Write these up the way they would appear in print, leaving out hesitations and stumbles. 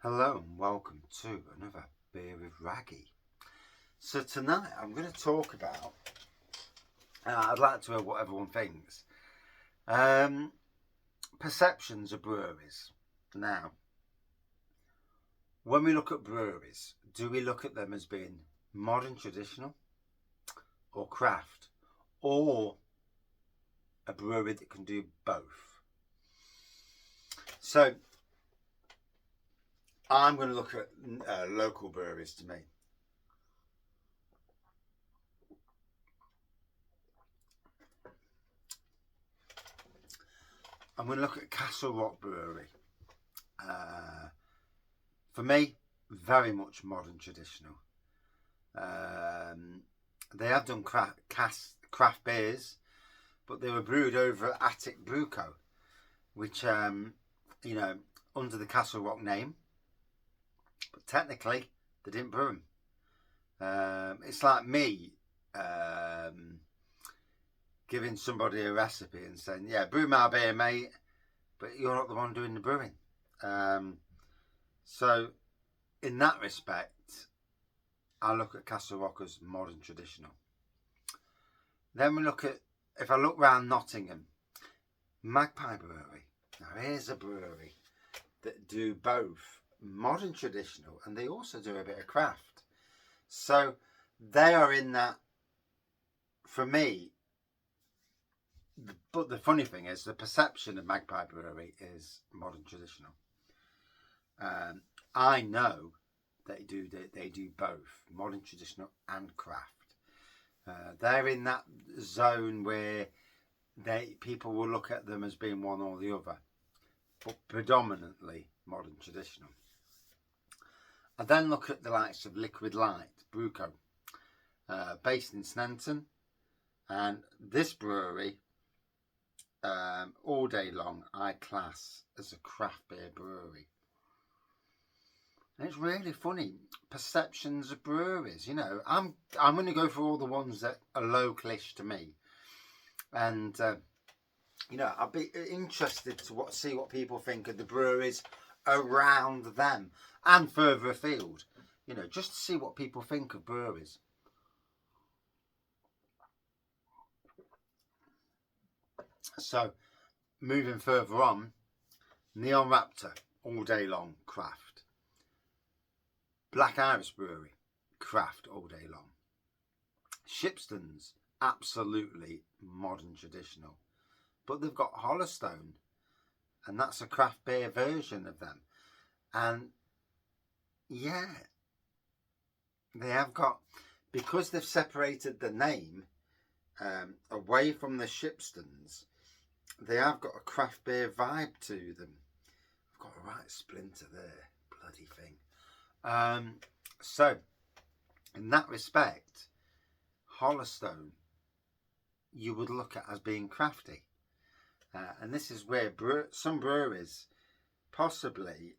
Hello and welcome to another beer with Wraggy. So tonight I'm going to talk about, I'd like to know what everyone thinks, perceptions of breweries. Now, when we look at breweries, do we look at them as being modern traditional or craft, or a brewery that can do both? So I'm going to look at local breweries to me. I'm going to look at Castle Rock Brewery. For me, very much modern traditional. They have done craft beers, but they were brewed over at Attic Brew Co, which, under the Castle Rock name, but technically they didn't brew them. It's like me giving somebody a recipe and saying, yeah, brew my beer, mate, but you're not the one doing the brewing. So in that respect, I look at Castle Rock as modern traditional. Then we look at, if I look round Nottingham, Magpie Brewery. Now here's a brewery that do both modern traditional and they also do a bit of craft. So they are in that, for me. But the funny thing is, the perception of Magpie Brewery is modern traditional. I know they do both modern traditional and craft. They're in that zone where people will look at them as being one or the other, but predominantly modern traditional. I then look at the likes of Liquid Light Brew Co, based in Sneinton, and this brewery, all day long, I class as a craft beer brewery. And it's really funny, perceptions of breweries. I'm going to go for all the ones that are localish to me, and I'd be interested to see what people think of the breweries around them and further afield. Just to see what people think of breweries. So, moving further on, Neon Raptor, all day long, craft. Black Iris Brewery, craft all day long. Shipston's, absolutely modern traditional. But they've got Hollowstone, and that's a craft beer version of them. And yeah, they have got, because they've separated the name away from the Shipston's, they have got a craft beer vibe to them. I've got a right splinter there, bloody thing. So, in that respect, Hollowstone you would look at as being crafty. And this is where some breweries, possibly,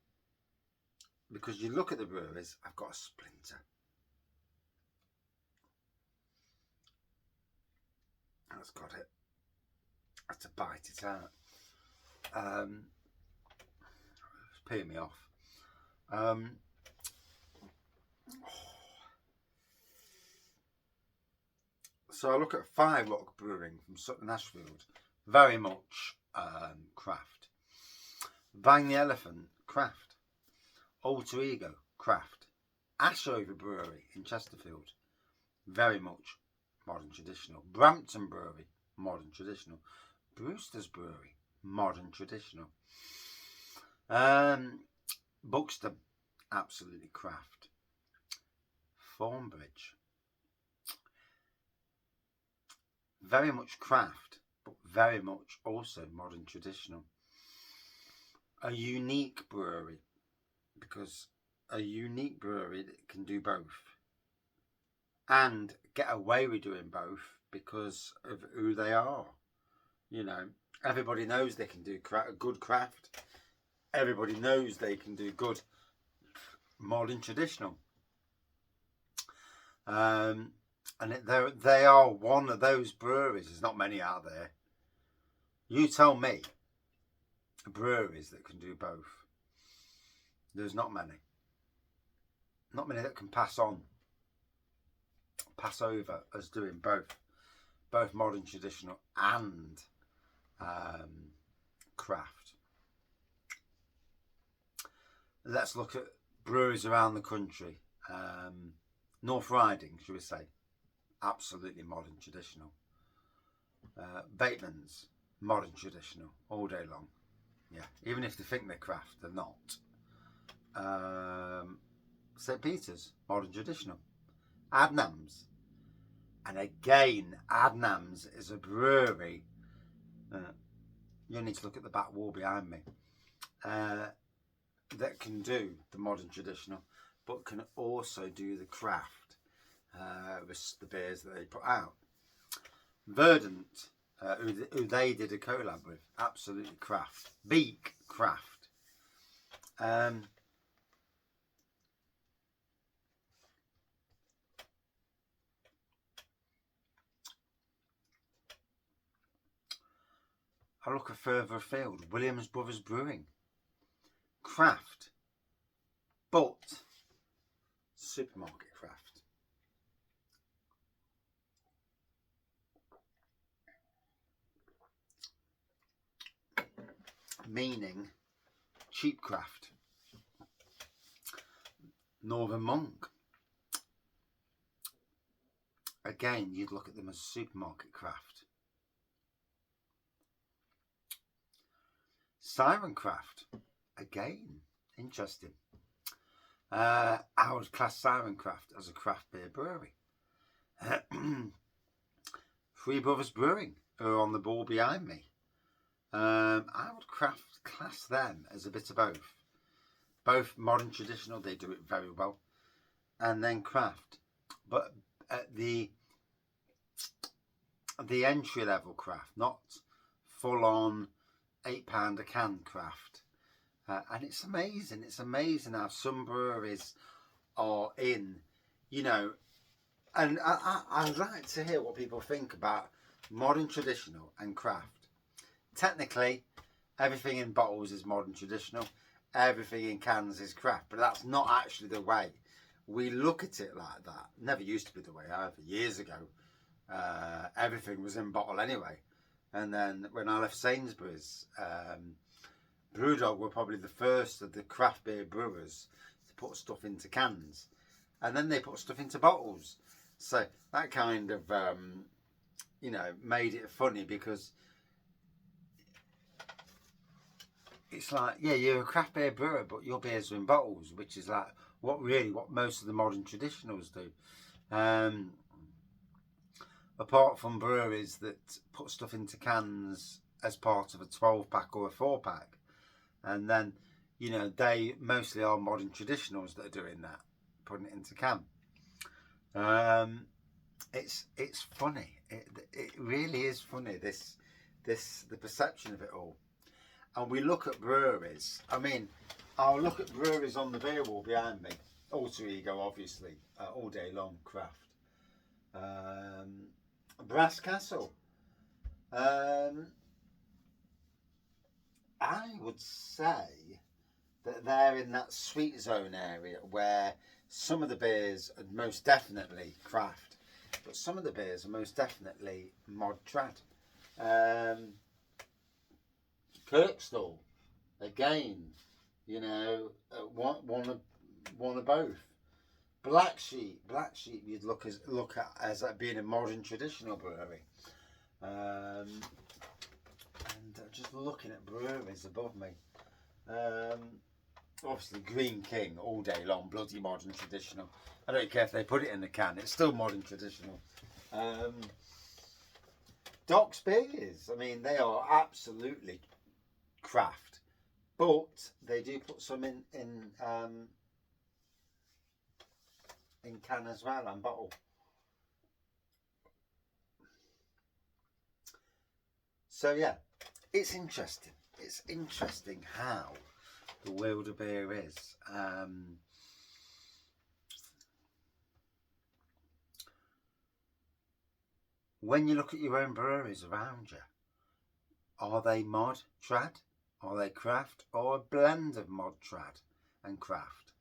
because you look at the breweries, I've got a splinter. That's got it. I had to bite it out. It's peeing me off. So I look at Five Rock Brewing from Sutton Ashfield, very much craft. Bang the Elephant, craft. Alter Ego, craft. Ashover Brewery in Chesterfield, very much modern traditional. Brampton Brewery, modern traditional. Brewster's Brewery, modern traditional. Buxton, absolutely craft. Thornbridge, very much craft, but very much also modern traditional. A unique brewery, because a unique brewery that can do both and get away with doing both because of who they are. Everybody knows they can do good craft. Everybody knows they can do good modern traditional. And they are one of those breweries. There's not many out there. You tell me breweries that can do both. There's not many that can pass over as doing both modern traditional and craft. Let's look at breweries around the country. North Riding, should we say, absolutely modern traditional. Bateman's, modern traditional, all day long. Yeah, even if they think they're craft, they're not. St. Peter's, modern traditional. Adnams, and again, Adnams is a brewery. You need to look at the back wall behind me. That can do the modern traditional, but can also do the craft with the beers that they put out. Verdant, who they did a collab with, absolutely craft. Beak, craft. I look further afield. Williams Brothers Brewing, craft, but supermarket craft. Meaning cheap craft. Northern Monk, again, you'd look at them as supermarket craft. Siren Craft, again, interesting. I would class Siren Craft as a craft beer brewery. Three Brothers Brewing, who are on the ball behind me. I would class them as a bit of both. Both modern traditional, they do it very well, and then craft. But at the entry level craft, not full on £8 a can craft. And it's amazing how some breweries are in, and I'd like to hear what people think about modern traditional and craft. Technically, everything in bottles is modern traditional, everything in cans is craft, but that's not actually the way we look at it like that. Never used to be the way either. Years ago, everything was in bottle anyway. And then when I left Sainsbury's, Brewdog were probably the first of the craft beer brewers to put stuff into cans, and then they put stuff into bottles. So that kind of made it funny, because it's like, yeah, you're a craft beer brewer, but your beers are in bottles, which is like what most of the modern traditionals do. Apart from breweries that put stuff into cans as part of a 12-pack or a 4-pack, and then they mostly are modern traditionals that are doing that, putting it into can. It's funny. It really is funny, the perception of it all. And we look at breweries. I mean, I'll look at breweries on the beer wall behind me. Alter Ego, obviously, all day long craft. Brass Castle. I would say that they're in that sweet zone area where some of the beers are most definitely craft, but some of the beers are most definitely mod trad. Kirkstall, again, one of both. Black Sheep, you'd look at as being a modern traditional brewery. And just looking at breweries above me, obviously Green King, all day long, bloody modern traditional. I don't care if they put it in the can, it's still modern traditional. Doc's Beers, I mean, they are absolutely craft, but they do put some in can as well, and bottle. So yeah, it's interesting. It's interesting how the world of beer is. When you look at your own breweries around you, are they mod trad? Are they craft? Or a blend of mod trad and craft.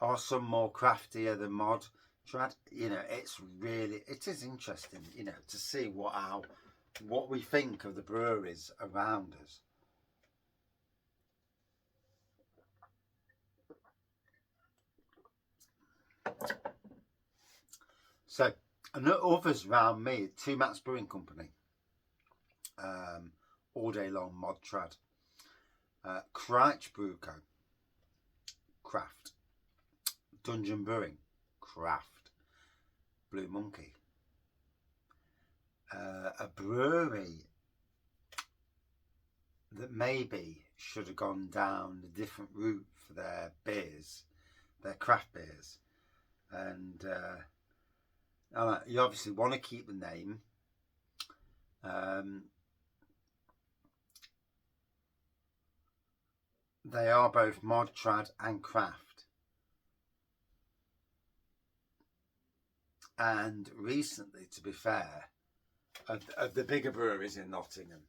Are some more craftier than mod trad? You know, it is interesting, you know, to see what we think of the breweries around us. So, and others around me, Two Mats Brewing Company, all day long mod trad, Crouch Brew Co, craft, Dungeon Brewing, craft, Blue Monkey, a brewery that maybe should have gone down a different route for their beers, their craft beers, and you obviously want to keep the name. They are both mod trad and craft, and recently, to be fair, of the bigger breweries in Nottingham,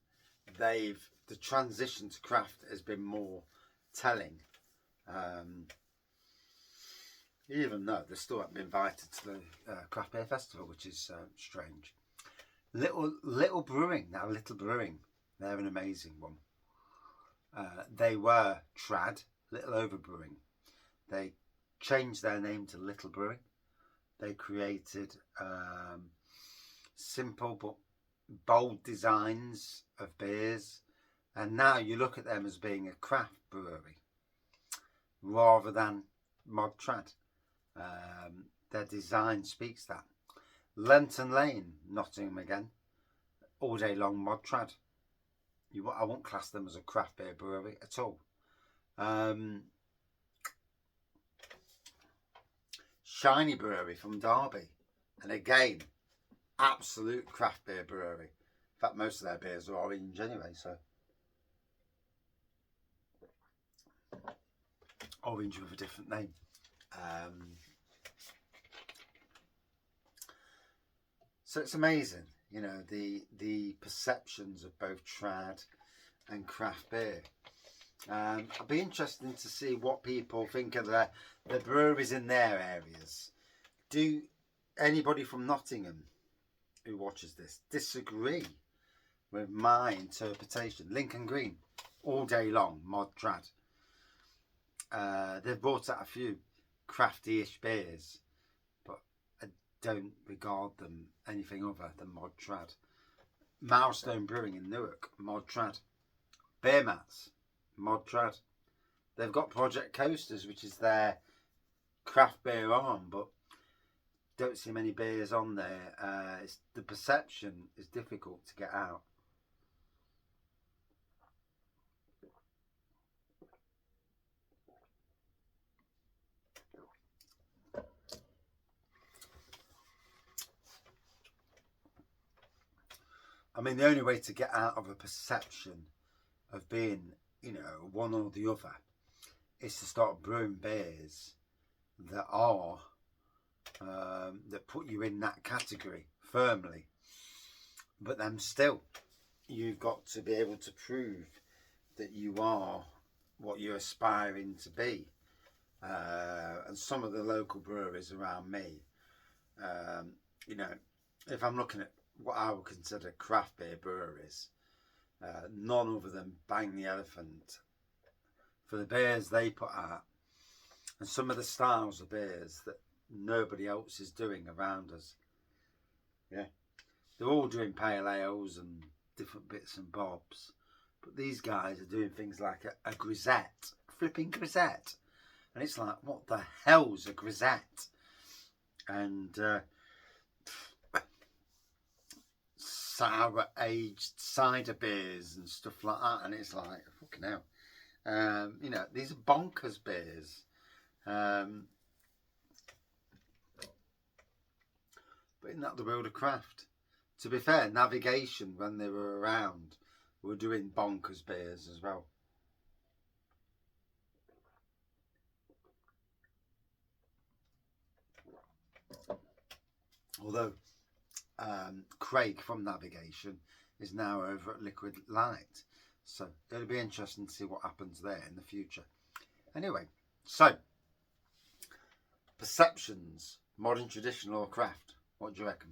the transition to craft has been more telling. Even though they still haven't been invited to the craft beer festival, which is strange. Little Brewing, they're an amazing one. They were trad, Little Over Brewing. They changed their name to Little Brewing. They created simple but bold designs of beers, and now you look at them as being a craft brewery rather than mod trad. Their design speaks that. Lenton Lane, Nottingham again, all day long mod trad. I won't class them as a craft beer brewery at all. Shiny Brewery from Derby, and again, absolute craft beer brewery. In fact, most of their beers are orange anyway, so orange with a different name. So it's amazing, you know, the perceptions of both trad and craft beer. It'll be interesting to see what people think of the breweries in their areas. Do anybody from Nottingham who watches this disagree with my interpretation? Lincoln Green, all day long, mod trad. They've brought out a few crafty-ish beers, but I don't regard them anything other than mod trad. Milestone Brewing in Newark, mod trad. Beer Mats, mod trad. They've got Project Coasters, which is their craft beer arm, but don't see many beers on there. The perception is difficult to get out. I mean, the only way to get out of a perception of being, you know, one or the other is to start brewing beers that are that put you in that category firmly. But then still, you've got to be able to prove that you are what you're aspiring to be. And some of the local breweries around me, you know, if I'm looking at what I would consider craft beer breweries, none other than Bang the Elephant for the beers they put out, and some of the styles of beers that nobody else is doing around us. Yeah, they're all doing pale ales and different bits and bobs, but these guys are doing things like a grisette, flipping grisette, and it's like, what the hell's a grisette? And sour aged cider beers and stuff like that, and it's like, fucking hell. You know, these are bonkers beers. But isn't that the world of craft? To be fair, Navigation, when they were around, were doing bonkers beers as well. Although Craig from Navigation is now over at Liquid Light, So it'll be interesting to see what happens there in the future. Anyway, so perceptions, modern, traditional or craft? What do you reckon?